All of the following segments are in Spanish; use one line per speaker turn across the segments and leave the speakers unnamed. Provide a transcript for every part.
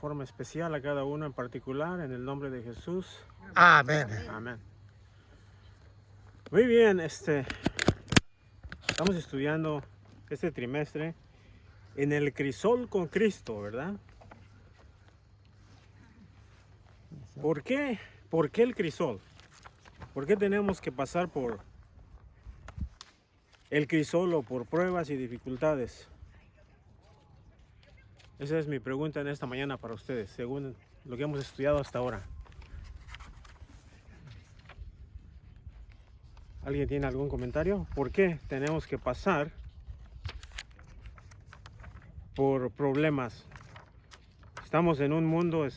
Forma especial a cada uno en particular, en el nombre de Jesús.
Amén.
Amén. Muy bien, estamos estudiando este trimestre en el crisol con Cristo, ¿verdad? ¿Por qué? ¿Por qué el crisol? ¿Por qué tenemos que pasar por el crisol o por pruebas y dificultades? Esa es mi pregunta en esta mañana para ustedes, según lo que hemos estudiado hasta ahora. ¿Alguien tiene algún comentario? ¿Por qué tenemos que pasar por problemas? Estamos en un mundo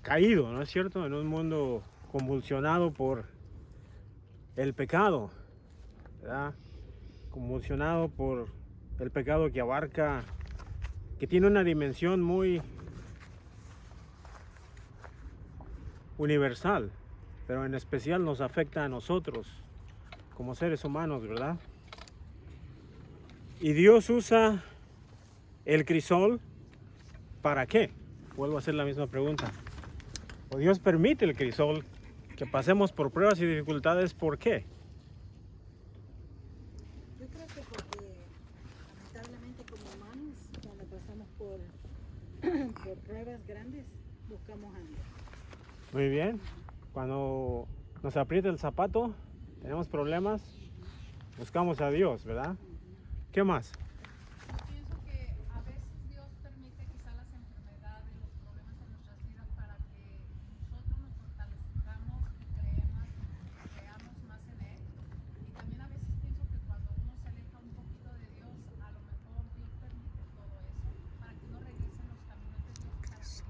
caído, ¿no es cierto? En un mundo convulsionado por el pecado, ¿verdad? Convulsionado por el pecado que abarca, que tiene una dimensión muy universal, pero en especial nos afecta a nosotros como seres humanos, ¿verdad? Y Dios usa el crisol, ¿para qué? Vuelvo a hacer la misma pregunta. O Dios permite el crisol, que pasemos por pruebas y dificultades, ¿por qué?
Yo creo que porque lamentablemente como humanos, cuando pasamos por pruebas grandes, buscamos a Dios.
Muy bien. Cuando nos aprieta el zapato, tenemos problemas, buscamos a Dios, ¿verdad? ¿Qué más?
Pienso que a veces Dios permite quizá las enfermedades, los problemas en nuestras vidas para que nosotros nos fortalezcamos y creamos más en Él. Y también a veces pienso que cuando uno se aleja un poquito de Dios, a lo mejor Dios permite todo eso para que uno regrese en los caminos de Dios,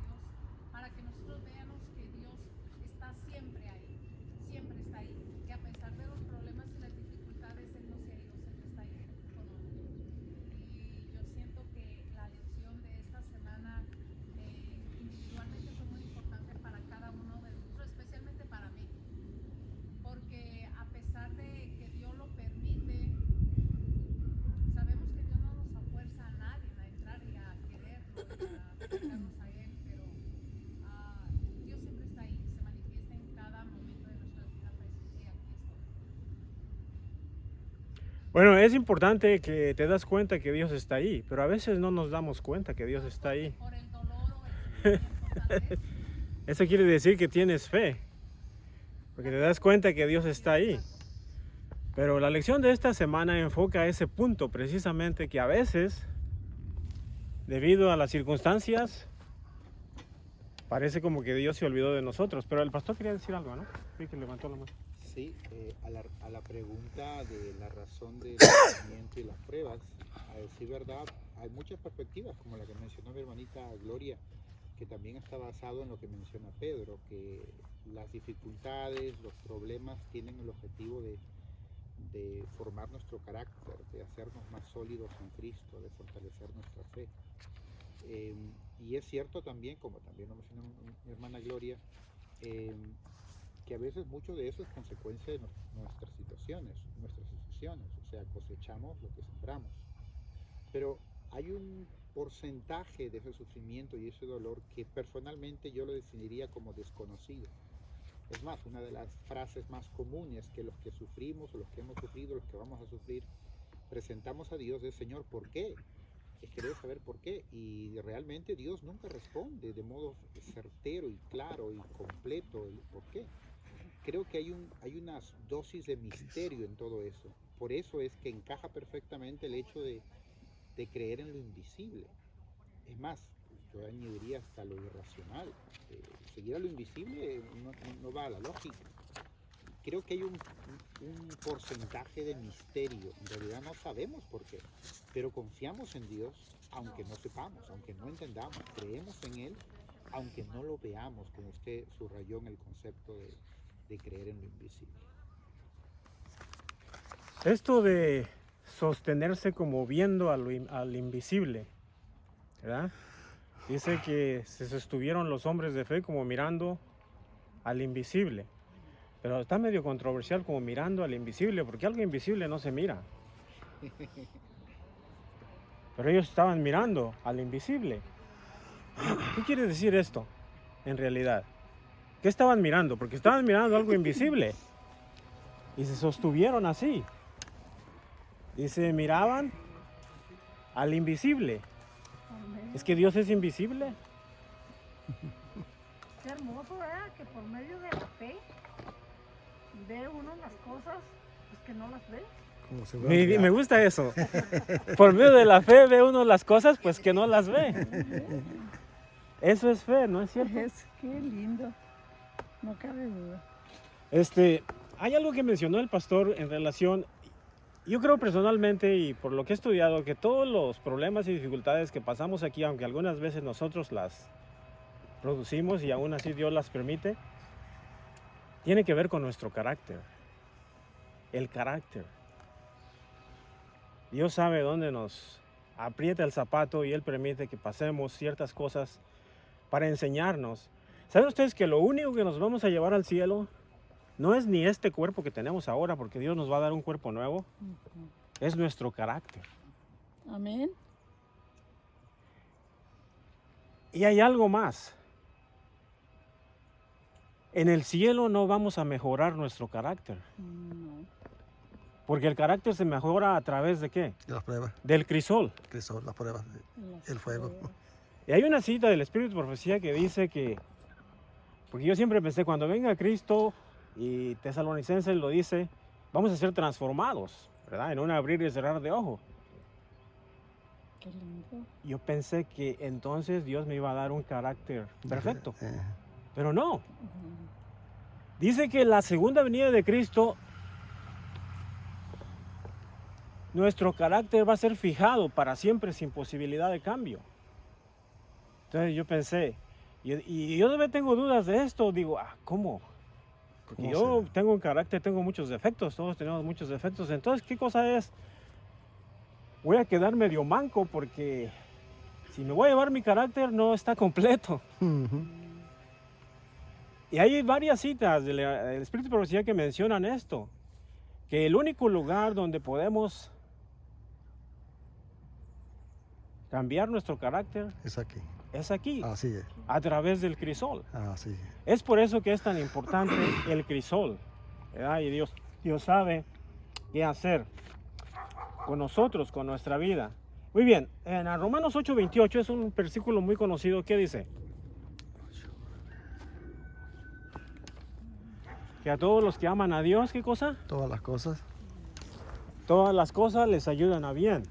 para que nosotros veamos que Dios está siempre ahí, siempre está ahí, que a pesar de los problemas y las dificultades Él no se ha ido, siempre está ahí con uno. Y yo siento que la lección de esta semana individualmente fue muy importante para cada uno de nosotros, especialmente para mí, porque a pesar de que Dios lo permite, sabemos que Dios no nos fuerza a nadie a entrar y a quererlo y a acercarnos a Él, pero Dios siempre está ahí, se manifiesta en cada momento de nuestra vida, pues, y aquí estoy.
Bueno, es importante que te das cuenta que Dios está ahí, pero a veces no nos damos cuenta que Dios está ahí.
Por el dolor o el sufrimiento, tal vez.
Eso quiere decir que tienes fe, porque te das cuenta que Dios está ahí. Pero la lección de esta semana enfoca ese punto precisamente, que a veces, debido a las circunstancias, parece como que Dios se olvidó de nosotros. Pero el pastor quería decir algo, ¿no? Sí, que levantó la mano.
Sí, a la pregunta de la razón del sufrimiento y las pruebas, a decir verdad, hay muchas perspectivas, como la que mencionó mi hermanita Gloria, que también está basado en lo que menciona Pedro, que las dificultades, los problemas tienen el objetivo de formar nuestro carácter, de hacernos más sólidos en Cristo, de fortalecer nuestra fe. Y es cierto también, como también lo mencionó mi hermana Gloria, que a veces mucho de eso es consecuencia de nuestras situaciones, nuestras decisiones, o sea, cosechamos lo que sembramos. Pero hay un porcentaje de ese sufrimiento y ese dolor que personalmente yo lo definiría como desconocido. Es más, una de las frases más comunes que los que sufrimos o los que hemos sufrido, los que vamos a sufrir, presentamos a Dios es: Señor, ¿por qué? Es querer saber por qué. Y realmente Dios nunca responde de modo certero y claro y completo el por qué. Creo que hay unas dosis de misterio en todo eso. Por eso es que encaja perfectamente el hecho de creer en lo invisible. Es más, yo añadiría hasta lo irracional. Seguir a lo invisible no va a la lógica. Creo que hay un porcentaje de misterio. En realidad no sabemos por qué, pero confiamos en Dios, aunque no sepamos, aunque no entendamos. Creemos en Él, aunque no lo veamos, como usted subrayó en el concepto de creer en lo invisible.
Esto de sostenerse como viendo al invisible, ¿verdad? Dice que se sostuvieron los hombres de fe como mirando al invisible. Pero está medio controversial como mirando al invisible, porque algo invisible no se mira. pero ellos estaban mirando al invisible. ¿Qué quiere decir esto en realidad? ¿Qué estaban mirando? Porque estaban mirando algo invisible y se sostuvieron así. Dice, miraban al invisible. ¿Es que Dios es invisible?
Qué hermoso, ¿verdad? Que por medio de la fe ve uno las cosas pues, que no las ve.
Como si
Me gusta eso. Por medio de la fe ve uno las cosas pues que no las ve. Eso es fe, ¿no es cierto?
Qué lindo. No cabe duda.
Hay algo que mencionó el pastor en relación, yo creo personalmente y por lo que he estudiado, que todos los problemas y dificultades que pasamos aquí, aunque algunas veces nosotros las producimos y aún así Dios las permite, tiene que ver con nuestro carácter. El carácter. Dios sabe dónde nos aprieta el zapato y Él permite que pasemos ciertas cosas para enseñarnos. ¿Saben ustedes que lo único que nos vamos a llevar al cielo no es ni este cuerpo que tenemos ahora, porque Dios nos va a dar un cuerpo nuevo? Es nuestro carácter.
Amén.
Y hay algo más. En el cielo no vamos a mejorar nuestro carácter.
No.
Porque el carácter se mejora a través de ¿qué?
De las pruebas,
Del crisol.
que son las pruebas, el fuego.
Y hay una cita del Espíritu de Profecía que dice que, porque yo siempre pensé, cuando venga Cristo, y Tesalonicenses lo dice, vamos a ser transformados, ¿verdad? En un abrir y cerrar de ojo.
Qué lindo.
Yo pensé que entonces Dios me iba a dar un carácter perfecto,
Eh,
pero no. Dice que la segunda venida de Cristo, nuestro carácter va a ser fijado para siempre sin posibilidad de cambio. Entonces yo pensé, y yo todavía tengo dudas de esto, digo, ¿cómo? Porque
¿Cómo
yo
será?
tengo un carácter, tengo muchos defectos, todos tenemos muchos defectos, entonces ¿qué cosa es? Voy a quedar medio manco porque si me voy a llevar mi carácter no está completo.
ujú.
Y hay varias citas del Espíritu de Profecía que mencionan esto, que el único lugar donde podemos cambiar nuestro carácter
Es aquí.
es aquí,
Así es.
a través del crisol.
Así es.
Es por eso que es tan importante el crisol, ¿verdad? Y Dios sabe qué hacer con nosotros, con nuestra vida. Muy bien, en Romanos 8:28 es un versículo muy conocido. ¿Qué dice? Que a todos los que aman a Dios, ¿qué cosa?
Todas las cosas.
Todas las cosas les ayudan a bien,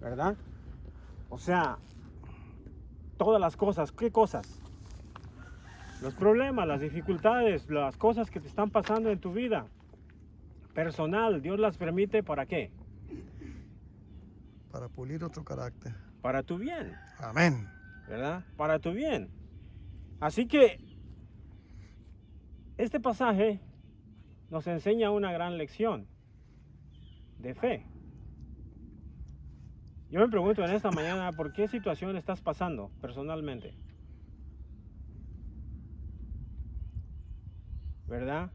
¿verdad? O sea, todas las cosas, ¿qué cosas? Los problemas, las dificultades, las cosas que te están pasando en tu vida personal, Dios las permite ¿para qué?
Para pulir otro carácter.
Para tu bien,
Amén.
¿verdad? Para tu bien. Así que este pasaje nos enseña una gran lección de fe. Yo me pregunto en esta mañana, ¿por qué situación estás pasando personalmente? ¿Verdad?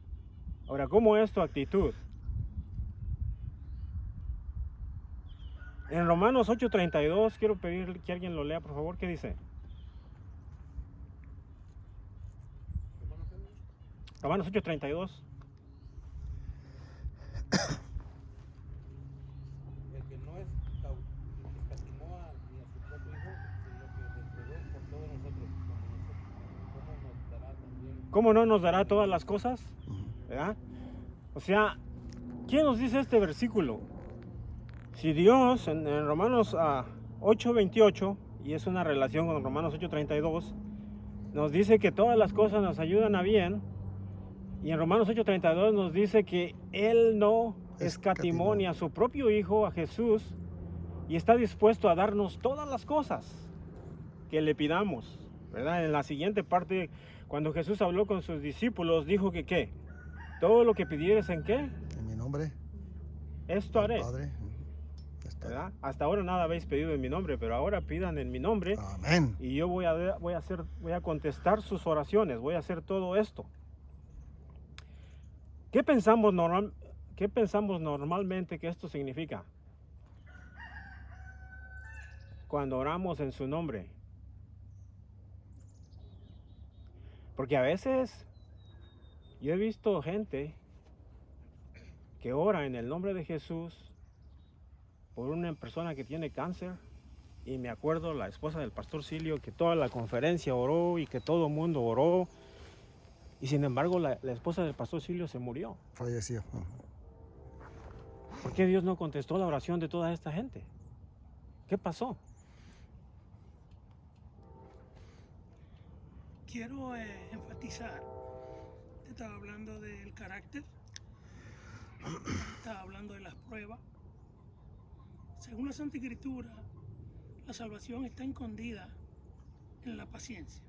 Ahora, ¿cómo es tu actitud? En Romanos 8:32, quiero pedir que alguien lo lea, por favor. ¿Qué dice? Romanos 8:32.
El que no escatimó ni a su propio hijo, sino que le entregó por todos nosotros, ¿cómo nos dará también?
¿Cómo no nos dará todas las cosas?
Ujú.
¿Verdad? O sea, ¿quién nos dice este versículo? Si Dios en Romanos 8:28, y es una relación con Romanos 8:32, nos dice que todas las cosas nos ayudan a bien, y en Romanos 8:32 nos dice que Él no escatimó ni a su propio Hijo, a Jesús, y está dispuesto a darnos todas las cosas que le pidamos, ¿verdad? En la siguiente parte, cuando Jesús habló con sus discípulos, dijo que ¿qué? Todo lo que pidieres ¿en qué?
En mi nombre,
Esto haré,
Padre. Está.
¿verdad? Hasta ahora nada habéis pedido en mi nombre, pero ahora pidan en mi nombre
Amén.
y yo voy a contestar sus oraciones, voy a hacer todo esto. ¿Qué pensamos normalmente que esto significa? cuando oramos en su nombre. Porque a veces yo he visto gente que ora en el nombre de Jesús por una persona que tiene cáncer. Y me acuerdo la esposa del pastor Silio, que toda la conferencia oró y que todo el mundo oró. Y sin embargo la esposa del pastor Silio se murió.
Falleció. Ajá.
¿Por qué Dios no contestó la oración de toda esta gente? ¿Qué pasó?
Quiero enfatizar, te estaba hablando del carácter, estaba hablando de las pruebas. Según la Santa Escritura, la salvación está escondida en la paciencia.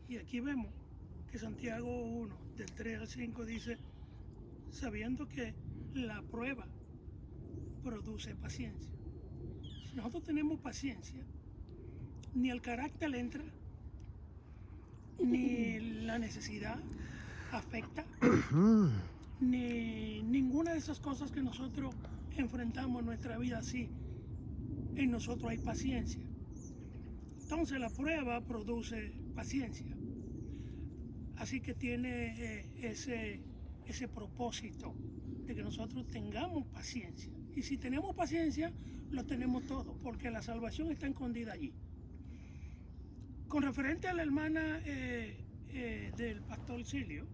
Y aquí vemos que Santiago 1, del 3 al 5 dice, sabiendo que la prueba produce paciencia. Si nosotros tenemos paciencia, ni el carácter entra, ni la necesidad afecta, ni ninguna de esas cosas que nosotros enfrentamos en nuestra vida así. En nosotros hay paciencia. Entonces la prueba produce paciencia. Así que tiene ese propósito de que nosotros tengamos paciencia. Y si tenemos paciencia, lo tenemos todo, porque la salvación está escondida allí. Con referente a la hermana del pastor Silio,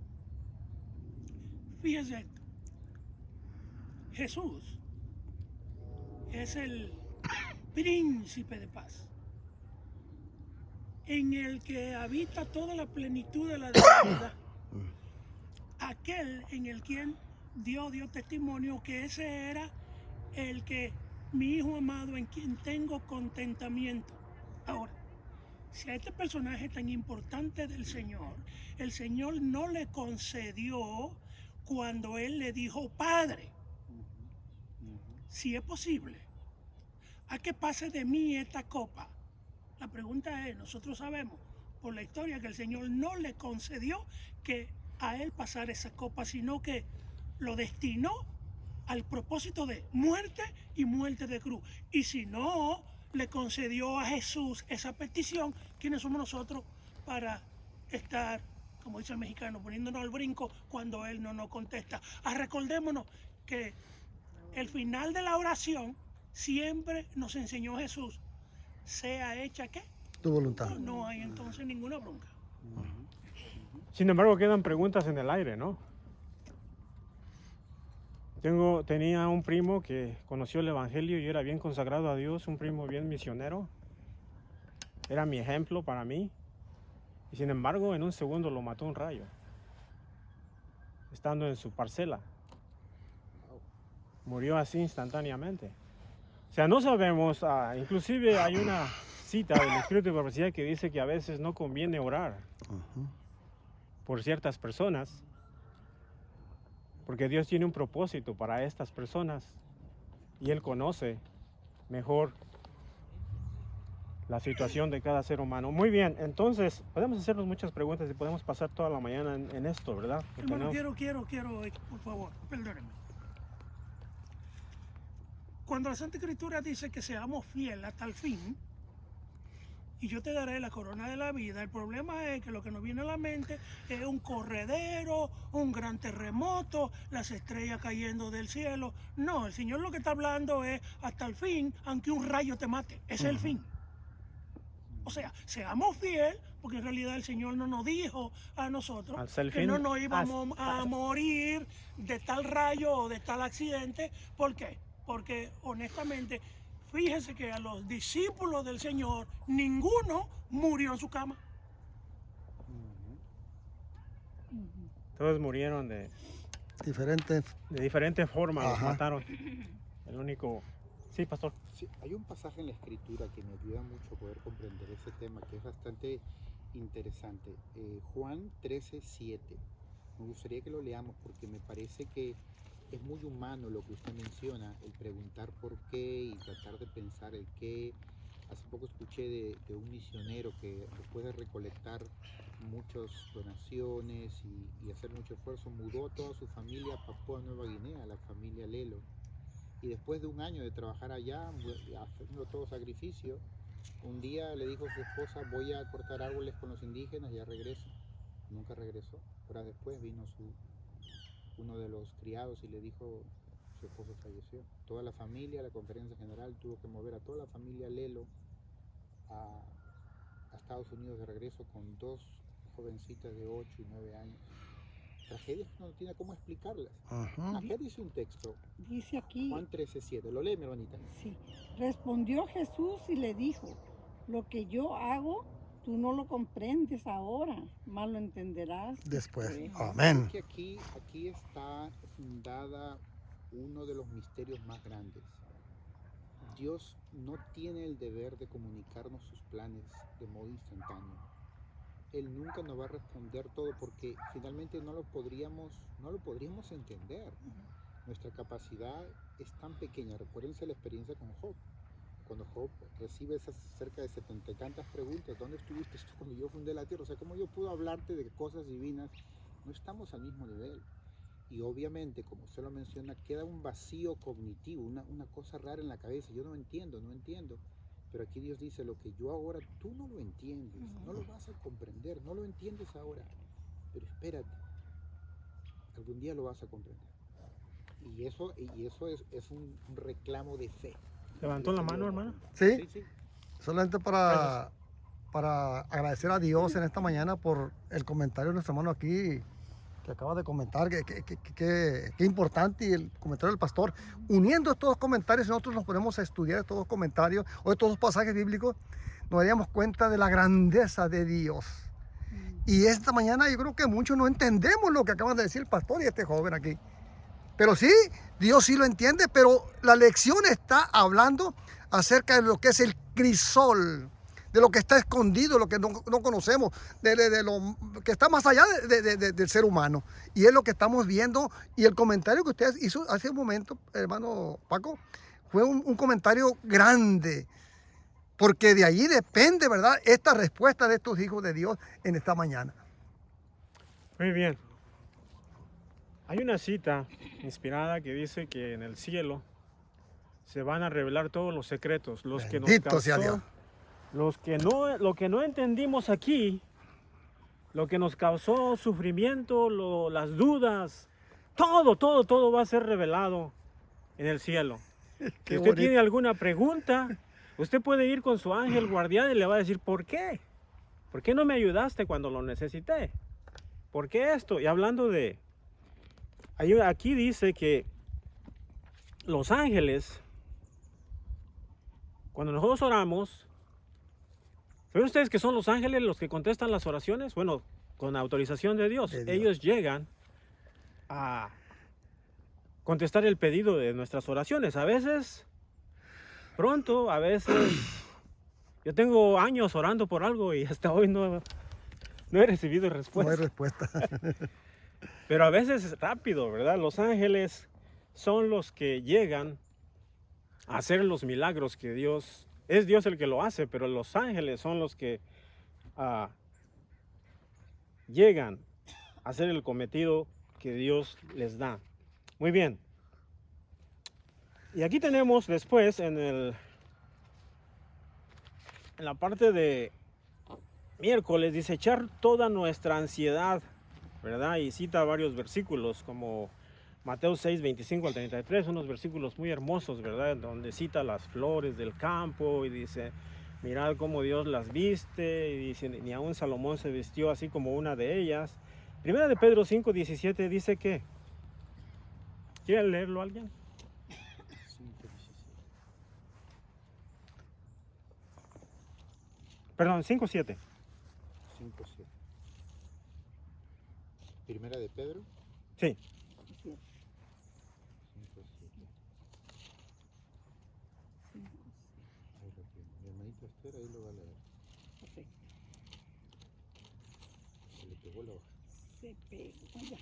fíjese esto. Jesús es el príncipe de paz, en el que habita toda la plenitud de la divinidad. Aquel en el quien Dios dio testimonio que ese era el que, mi hijo amado, en quien tengo contentamiento. Ahora, si a este personaje tan importante del Señor, el Señor no le concedió cuando Él le dijo, Padre, si es posible, a que pase de mí esta copa. La pregunta es, nosotros sabemos por la historia que el Señor no le concedió que a Él pasara esa copa, sino que lo destinó al propósito de muerte y muerte de cruz. Y si no le concedió a Jesús esa petición, ¿quiénes somos nosotros para estar, como dice el mexicano, poniéndonos al brinco cuando Él no nos contesta? Recordémonos que el final de la oración siempre nos enseñó Jesús, sea hecha ¿qué?
Tu voluntad.
No hay entonces ninguna bronca.
Sin embargo, quedan preguntas en el aire, ¿no? Tenía un primo que conoció el Evangelio y era bien consagrado a Dios, un primo bien misionero. Era mi ejemplo para mí. Y sin embargo, en un segundo lo mató un rayo, estando en su parcela. Murió así instantáneamente. O sea, no sabemos, inclusive hay una cita del Espíritu de Profecía que dice que a veces no conviene orar por ciertas personas, porque Dios tiene un propósito para estas personas y Él conoce mejor la situación de cada ser humano. Muy bien, entonces podemos hacernos muchas preguntas y podemos pasar toda la mañana en esto, ¿verdad? Porque
Hermano,
no-
quiero, por favor, perdónenme. Cuando la Santa Escritura dice que seamos fieles hasta el fin, y yo te daré la corona de la vida, el problema es que lo que nos viene a la mente es un corredero, un gran terremoto, las estrellas cayendo del cielo. No, el Señor lo que está hablando es hasta el fin, aunque un rayo te mate. Ese es el fin. O sea, seamos fieles, porque en realidad el Señor no nos dijo a nosotros
Hasta el
que
fin,
no nos íbamos a morir de tal rayo o de tal accidente. ¿Por qué? Porque honestamente, fíjese que a los discípulos del Señor, ninguno murió en su cama.
Todos murieron de
Diferentes.
diferentes formas, los
Ajá.
mataron. El único... Sí, pastor.
Sí, hay un pasaje en la escritura que me ayuda mucho a poder comprender ese tema, que es bastante interesante. Juan 13:7. Me gustaría que lo leamos porque me parece que es muy humano lo que usted menciona, el preguntar por qué y tratar de pensar el qué. Hace poco escuché de un misionero que después de recolectar muchas donaciones y hacer mucho esfuerzo, mudó a toda su familia a Papúa Nueva Guinea, la familia Lelo. Y después de un año de trabajar allá, haciendo todo sacrificio, un día le dijo a su esposa, voy a cortar árboles con los indígenas, ya regreso. Nunca regresó. Horas después vino uno de los criados y le dijo, su esposo falleció. Toda la familia, la conferencia general tuvo que mover a toda la familia Lelo a Estados Unidos de regreso con 2 jovencitas de 8 y 9 años. Tragedias que uno no tiene cómo explicarlas.
Ajá.
Acá dice un texto,
Dice aquí,
Juan 13:7. Lo lee, mi hermanita.
sí, respondió Jesús y le dijo, lo que yo hago, tú no lo comprendes ahora, más lo entenderás
Después.
después".
Amén.
Es que aquí está fundada uno de los misterios más grandes. Dios no tiene el deber de comunicarnos sus planes de modo instantáneo. Él nunca nos va a responder todo porque finalmente no lo podríamos entender. Nuestra capacidad es tan pequeña. Recuérdense la experiencia con Job. Cuando Job recibe esas cerca de 70 y tantas preguntas, ¿dónde estuviste cuando yo fundé la tierra? O sea, ¿cómo yo puedo hablarte de cosas divinas? No estamos al mismo nivel. Y obviamente, como usted lo menciona, queda un vacío cognitivo, una cosa rara en la cabeza. Yo no entiendo. Pero aquí Dios dice, lo que yo ahora, tú no lo entiendes, no lo vas a comprender, no lo entiendes ahora. Pero espérate, algún día lo vas a comprender. Y eso es un reclamo de fe.
¿Levantó la mano, hermano?
Sí,
Sí.
solamente para agradecer a Dios en esta mañana por el comentario de nuestro hermano aquí que acaba de comentar, que importante, y el comentario del pastor. Uniendo estos dos comentarios, nosotros nos ponemos a estudiar estos dos comentarios o estos dos pasajes bíblicos, nos daríamos cuenta de la grandeza de Dios. Y esta mañana yo creo que muchos no entendemos lo que acaban de decir el pastor y este joven aquí. Pero sí, Dios sí lo entiende, pero la lección está hablando acerca de lo que es el crisol, de lo que está escondido, lo que no conocemos, de lo que está más allá del ser humano. Y es lo que estamos viendo. Y el comentario que usted hizo hace un momento, hermano Paco, fue un comentario grande, porque de allí depende, ¿verdad?, esta respuesta de estos hijos de Dios en esta mañana.
Muy bien. Hay una cita inspirada que dice que en el cielo se van a revelar todos los secretos, los que nos
Bendito sea Dios.
causó, lo que no entendimos aquí, lo que nos causó sufrimiento, las dudas, todo va a ser revelado en el cielo.
Qué
Si usted
bonito.
tiene alguna pregunta, usted puede ir con su ángel guardián y le va a decir, ¿por qué? ¿Por qué no me ayudaste cuando lo necesité? ¿Por qué esto? Y hablando de... Aquí dice que los ángeles, cuando nosotros oramos, ¿saben ustedes que son los ángeles los que contestan las oraciones? Bueno, con autorización de Dios.
De Dios.
Ellos llegan a contestar el pedido de nuestras oraciones. A veces, pronto, a veces... Yo tengo años orando por algo y hasta hoy no he recibido respuesta.
No hay respuesta.
Pero a veces es rápido, ¿verdad? Los ángeles son los que llegan a hacer los milagros que Dios... Es Dios el que lo hace, pero los ángeles son los que llegan a hacer el cometido que Dios les da. Muy bien. Y aquí tenemos después en la parte de miércoles, dice echar toda nuestra ansiedad, ¿verdad? Y cita varios versículos como Mateo 6, 25 al 33, unos versículos muy hermosos, ¿verdad? Donde cita las flores del campo y dice, mirad cómo Dios las viste, y dice, ni aun Salomón se vistió así como una de ellas. Primera de Pedro 5, 17 dice que, ¿quiere leerlo alguien?
5:17.
Perdón, 5, 7.
5:7. Primera de Pedro.
Sí.
5:7. Ahí lo tiene. Mi hermanita Esther ahí lo va a leer. Se le pegó la hoja.
Se pegó ya.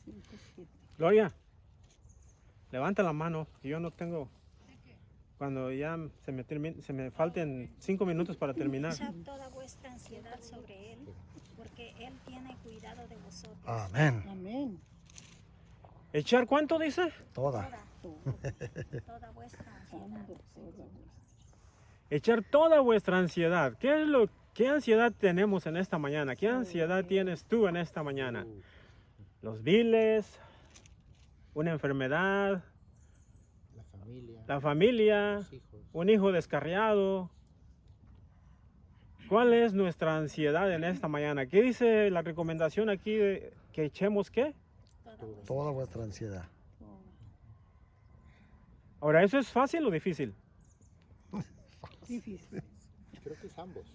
5, 7.
Gloria, levanta la mano, que yo no tengo... Cuando ya se me falten 5 minutos para terminar.
Echad toda vuestra ansiedad sobre Él, porque Él tiene cuidado de vosotros.
Amén.
Amén.
¿Echar cuánto dice?
Toda.
Toda. toda vuestra ansiedad.
Echar toda vuestra ansiedad. ¿Qué ansiedad tenemos en esta mañana? ¿Qué ansiedad tienes tú en esta mañana? Los biles, una enfermedad,
La familia,
la familia,
los hijos.
un hijo descarriado. ¿Cuál es nuestra ansiedad en esta mañana? ¿Qué dice la recomendación aquí de que echemos qué?
Toda vuestra ansiedad.
Ahora, ¿eso es fácil o difícil?
Difícil.
Creo que es ambos.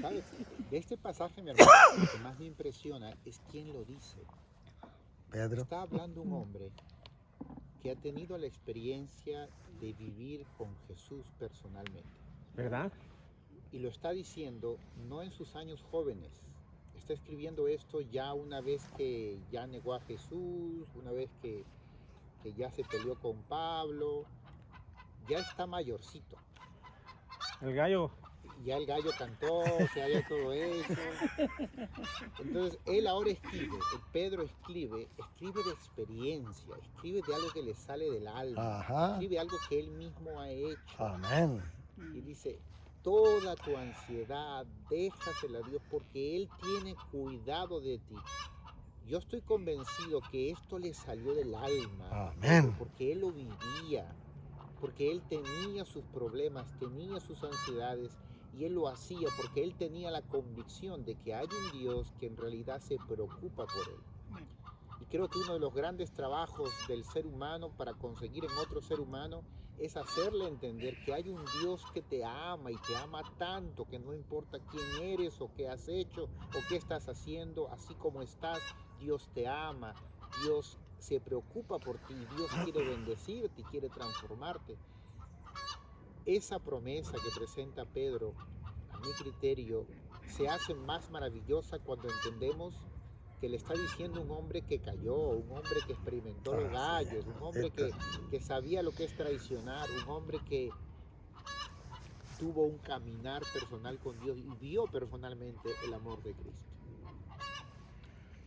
¿Sabes? De este pasaje, mi hermano, lo que más me impresiona es quién lo dice.
Pedro.
Está hablando un hombre que ha tenido la experiencia de vivir con Jesús personalmente.
¿Verdad?
Y lo está diciendo no en sus años jóvenes. Está escribiendo esto ya una vez que ya negó a Jesús, una vez que ya se peleó con Pablo. Ya está mayorcito.
El gallo.
Ya el gallo cantó, o sea, ya todo eso. Entonces, él ahora escribe, Pedro escribe de experiencia, escribe de algo que le sale del alma,
Ajá.
escribe algo que él mismo ha hecho.
Amén.
Y dice, toda tu ansiedad, déjasela a Dios porque Él tiene cuidado de ti. Yo estoy convencido que esto le salió del alma.
Amén.
Porque Él lo vivía, porque Él tenía sus problemas, tenía sus ansiedades y Él lo hacía porque Él tenía la convicción de que hay un Dios que en realidad se preocupa por Él. Y creo que uno de los grandes trabajos del ser humano para conseguir en otro ser humano es hacerle entender que hay un Dios que te ama y te ama tanto que no importa quién eres o qué has hecho o qué estás haciendo, así como estás, Dios te ama, Dios se preocupa por ti, Dios quiere bendecirte y quiere transformarte. Esa promesa que presenta Pedro, a mi criterio, se hace más maravillosa cuando entendemos que le está diciendo un hombre que cayó, un hombre que experimentó los gallos, un hombre que sabía lo que es traicionar, un hombre que tuvo un caminar personal con Dios y vio personalmente el amor de Cristo.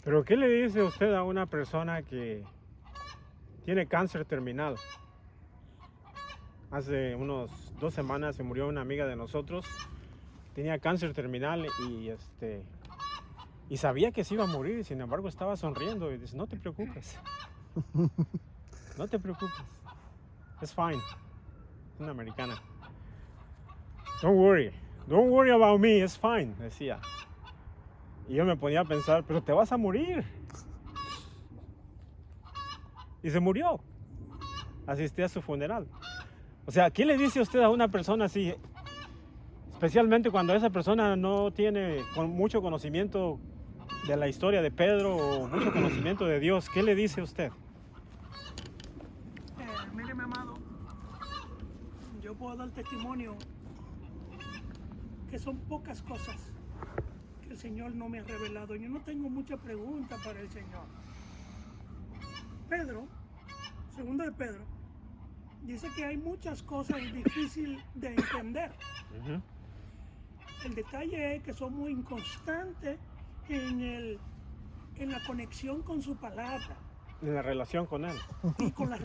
Pero ¿qué le dice usted a una persona que tiene cáncer terminal? Hace unos 2 semanas se murió una amiga de nosotros, tenía cáncer terminal y sabía que se iba a morir, y sin embargo estaba sonriendo y dice, no te preocupes, no te preocupes, it's fine, es una americana. Don't worry about me, it's fine, decía. Y yo me ponía a pensar, pero te vas a morir. Y se murió. Asistí a su funeral. O sea, ¿qué le dice usted a una persona así? Especialmente cuando esa persona no tiene mucho conocimiento de la historia de Pedro o mucho conocimiento de Dios. ¿Qué le dice usted?
Mire, mi amado, yo puedo dar testimonio que son pocas cosas que el Señor no me ha revelado. Yo no tengo mucha pregunta para el Señor. Pedro, segundo de Pedro, dice que hay muchas cosas difíciles de entender. El detalle es que somos inconstantes en la conexión con su palabra.
En la relación con Él.
Y con la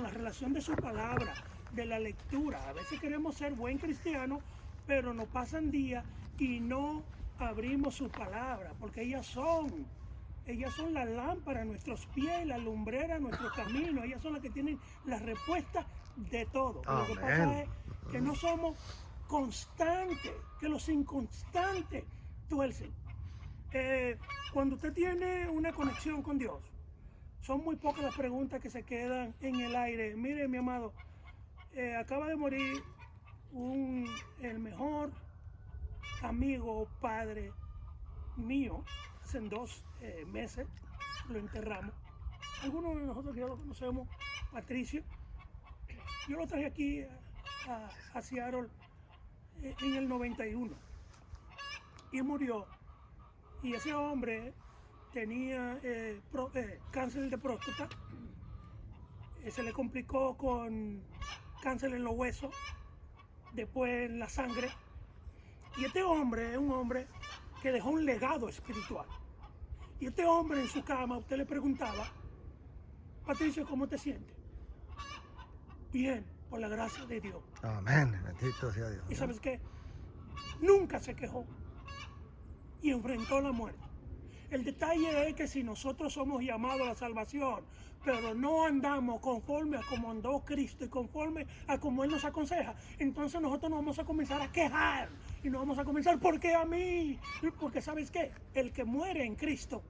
relación de su palabra, de la lectura. A veces queremos ser buen cristiano, pero nos pasan días y no abrimos su palabra, porque ellas son la lámpara a nuestros pies, la lumbrera a nuestro camino. Ellas son las que tienen la respuesta de todo. Lo que pasa es que no somos constantes, que los inconstantes tuercen. Cuando usted tiene una conexión con Dios, son muy pocas las preguntas que se quedan en el aire. Mire, mi amado, acaba de morir el mejor amigo, padre mío. Hace 2 meses lo enterramos. Algunos de nosotros ya lo conocemos, Patricio. Yo lo traje aquí a Seattle en el 91 y murió. Y ese hombre tenía cáncer de próstata, se le complicó con cáncer en los huesos, después en la sangre. Y este hombre es un hombre que dejó un legado espiritual. Y este hombre en su cama, usted le preguntaba, Patricio, ¿cómo te sientes? bien por la gracia de Dios.
Amén. Bendito sea Dios.
¿Y sabes qué? Nunca se quejó y enfrentó la muerte. El detalle es que si nosotros somos llamados a la salvación, pero no andamos conforme a como andó Cristo y conforme a como Él nos aconseja, entonces nosotros nos vamos a comenzar a quejar y nos vamos a comenzar, ¿por qué a mí? Porque ¿sabes qué? El que muere en Cristo,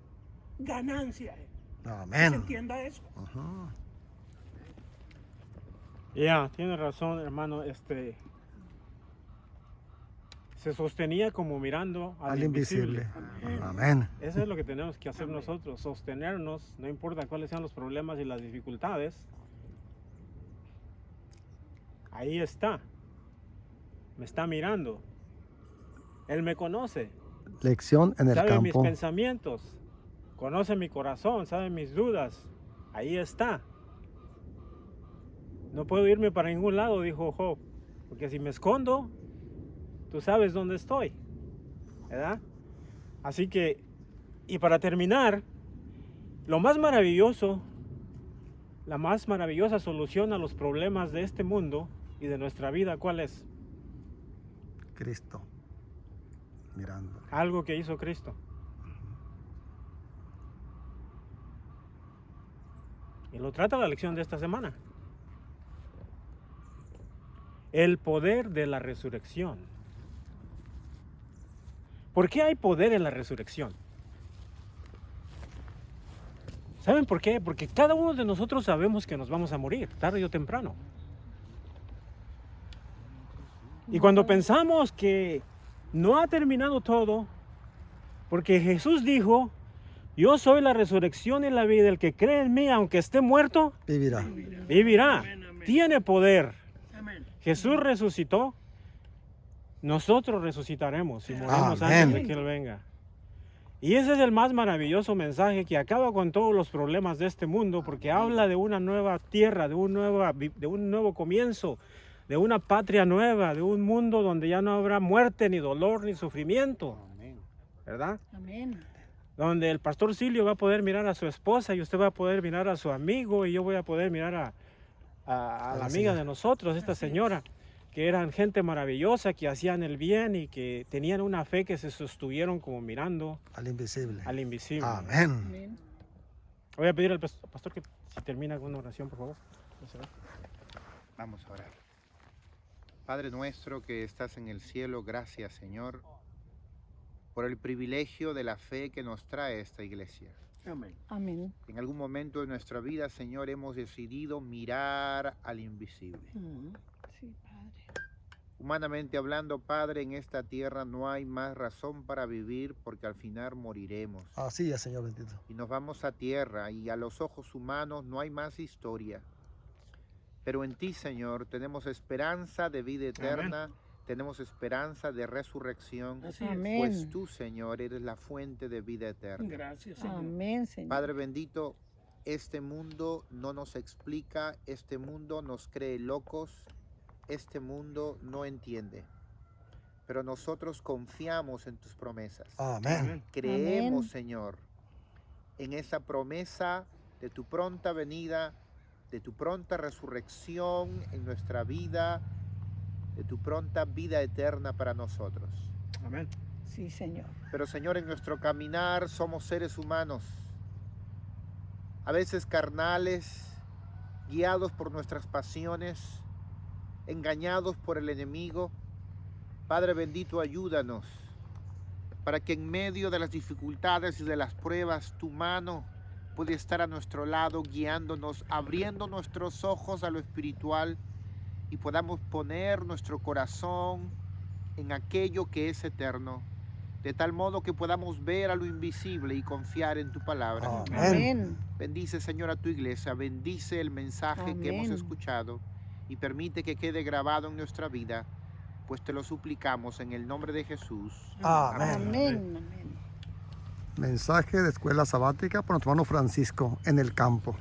ganancia es. ¿Se
Amén.
entienda eso?
Ajá.
Ya, tiene razón, hermano. Se sostenía como mirando
Al invisible. Amén.
Eso es lo que tenemos que hacer nosotros, sostenernos, no importa cuáles sean los problemas y las dificultades. Ahí está. Me está mirando. Él me conoce.
Lección en el
Sabe mis
campo.
pensamientos. Conoce mi corazón, sabe mis dudas. Ahí está. No puedo irme para ningún lado, dijo Job, porque si me escondo, tú sabes dónde estoy, ¿verdad? Así que, y para terminar, lo más maravilloso, la más maravillosa solución a los problemas de este mundo y de nuestra vida, ¿cuál es?
Cristo. Mirando.
Algo que hizo Cristo. Y lo trata la lección de esta semana. El poder de la resurrección. ¿Por qué hay poder en la resurrección? ¿Saben por qué? Porque cada uno de nosotros sabemos que nos vamos a morir, tarde o temprano. Y cuando pensamos que no ha terminado todo, porque Jesús dijo, yo soy la resurrección y la vida, el que cree en mí, aunque esté muerto,
Vivirá.
vivirá.
Amén, amén.
Tiene poder.
Amén.
Jesús resucitó, nosotros resucitaremos y morimos
Amén.
antes de que Él venga. Y ese es el más maravilloso mensaje que acaba con todos los problemas de este mundo, porque habla de una nueva tierra, de un nuevo comienzo, de una patria nueva, de un mundo donde ya no habrá muerte, ni dolor, ni sufrimiento. ¿Verdad?
Amén.
Donde el pastor Silio va a poder mirar a su esposa y usted va a poder mirar a su amigo y yo voy a poder mirar a la amiga de nosotros, esta señora, que eran gente maravillosa, que hacían el bien y que tenían una fe que se sostuvieron como mirando
Al invisible.
al invisible.
Amén.
Amén.
Voy a pedir al pastor que si termina con una oración, por favor.
Vamos a orar. Padre nuestro que estás en el cielo, gracias Señor por el privilegio de la fe que nos trae esta iglesia.
Amén.
Amén.
En algún momento de nuestra vida, Señor, hemos decidido mirar al invisible.
Sí, Padre.
Humanamente hablando, Padre, en esta tierra no hay más razón para vivir porque al final moriremos.
Así es, Señor bendito.
Y nos vamos a tierra y a los ojos humanos no hay más historia. Pero en ti, Señor, tenemos esperanza de vida eterna, tenemos esperanza de resurrección,
Así es.
Amén.
pues tú, Señor, eres la fuente de vida eterna.
Gracias, Señor.
Amén, Señor.
Padre bendito, este mundo no nos explica, este mundo nos cree locos, este mundo no entiende. Pero nosotros confiamos en tus promesas.
Amén.
Creemos,
Amén.
Señor, en esa promesa de tu pronta venida, de tu pronta resurrección en nuestra vida, de tu pronta vida eterna para nosotros.
Amén.
Sí, Señor.
Pero Señor, en nuestro caminar somos seres humanos, a veces carnales, guiados por nuestras pasiones, engañados por el enemigo. Padre bendito, ayúdanos para que en medio de las dificultades y de las pruebas tu mano puede estar a nuestro lado, guiándonos, abriendo nuestros ojos a lo espiritual y podamos poner nuestro corazón en aquello que es eterno, de tal modo que podamos ver a lo invisible y confiar en tu palabra.
Amén.
Amén.
Bendice, Señor, a tu iglesia, bendice el mensaje que hemos
Amén.
escuchado y permite que quede grabado en nuestra vida, pues te lo suplicamos en el nombre de Jesús.
Amén.
Amén. Amén.
Mensaje de escuela sabática por nuestro hermano Francisco en el campo.